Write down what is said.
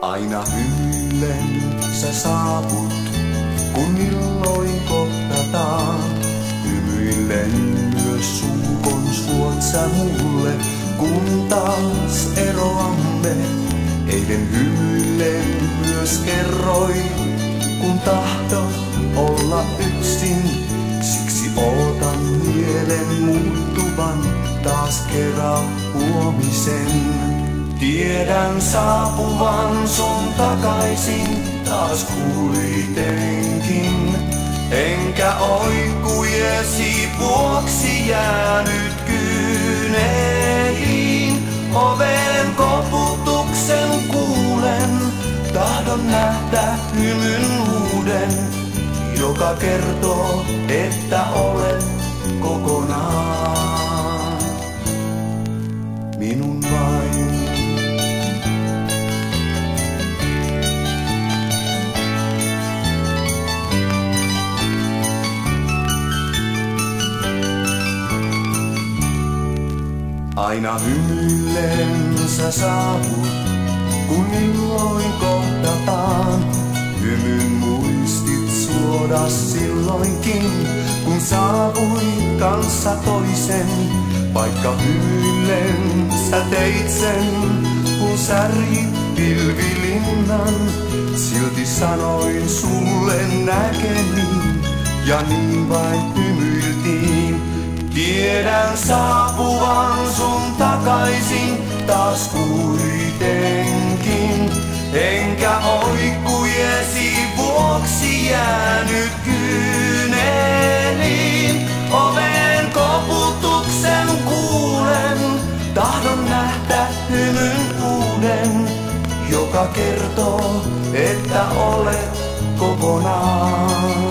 Aina hymyillen sä saavut, kun milloin kohdataan. Hymyillen myös suukon suot sä mulle, kun taas eroamme. Eilen hymyillen myös kerroin, kun tahdot olla yksin. Siksi ootan mielen muuttuvan taas kerran huomisen. Tiedän saapuvan sun takaisin taas kuitenkin. Enkä oikujesi vuoksi jäänyt kyyneliin. Oven koputuksen kuulen, tahdon nähdä hymyn uuden, joka kertoo, että olet kokonaan minun vain. Aina hymyillen sä saavut, kun milloin kohdataan. Hymyn muistit suoda silloinkin, kun saavuit kanssa toisen. Vaikka hymyillen sä teit sen, kun särjit pilvilinnan. Silti sanoin sulle näkemi, ja niin vain hymyiltiin. Tiedän saapuvan sun takaisin taas kuitenkin. Enkä oikujesi vuoksi jäänyt kyyneliin. Oven koputuksen kuulen, tahdon nähdä hymyn uuden, joka kertoo, että olet kokonaan